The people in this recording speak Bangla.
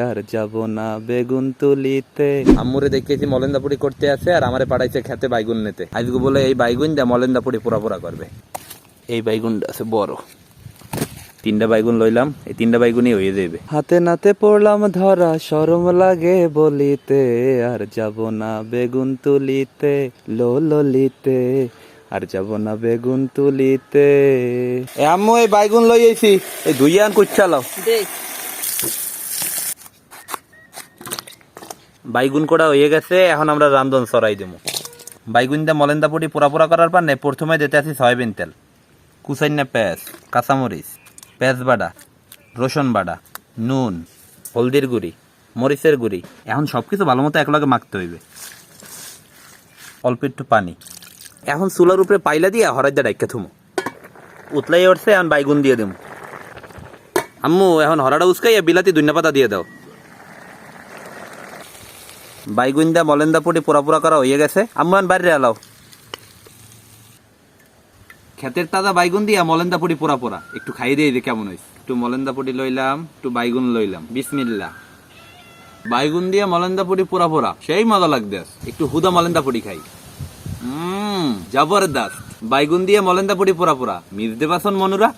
আর যাব না বেগুন তুলিতে। আম্মুরে দেখেছি মলেন্দাপুরি করতে আছে আর আমারে পাঠাইছে খেতে বাইগুন নিতে। আজকে বলে এই বাইগুন দিয়ে মলেন্দাপুরি পোড়া পোড়া করবে। এই বাইগুনটা আছে বড়, 3টা বাইগুন লইলাম, এই 3টা বাইগুনই হয়ে যাবে। হাতে নাতে পড়লাম ধরা, শরম লাগে বলিতে, আর যাব না বেগুন তুলিতে, ললিতে, আর যাব না বেগুন তুলিতে। আম্মু এই বাইগুন লই আইছি, এই ধুইয়া আন কুচ্ছালাও। বাইগুন কোড়া হয়ে গেছে, এখন আমরা রান্ধন চড়াই দেবো। বাইগুন দিয়ে মলেন্দাপুরি পোড়া পোড়া করার পর নেই প্রথমে দিতে আছি সয়াবিন তেল, কুচাইনা পেঁয়াজ, কাঁচামরিচ, পেঁয়াজ বাটা, রসুন বাটা, নুন, হলদির গুঁড়ি, মরিচের গুঁড়ি। এখন সবকিছু ভালো মতো একলগে মাখতে হইবে। অল্প একটু পানি। এখন চুলার উপরে পাইলা দিয়ে হরাই দিয়ে ডাইকা থুমো। উতলাই উঠছে, এখন বাইগুন দিয়ে দেবো। আম্মু এখন হরাটা উস্কাইয়া বিলাতি ধনিয়া পাতা দিয়ে দাও। বাইগুন দা মলেন্দাপুরি পোড়া পোড়া করা হয়ে গেছে। আম্মু এখন বাইরে আলাও। ক্ষেতের তাজা বাইগুন দিয়া মলেন্দাপুরি পোড়া পোড়া একটু খাইয়ে দিয়ে কেমন হয়েছে। একটু মলেন্দাপুরি লইলাম, একটু বাইগুন লইলাম, বিসমিল্লাহ। বাইগুন দিয়ে মলেন্দাপুরি পোড়া পোড়া সেই মজা লাগবে। একটু হুদা মলেন্দাপুরি খাই। জবরদস্ত। বাইগুন দিয়ে মলেন্দাপুরি পোড়া পোড়া মিজদে বাসন মনুরা।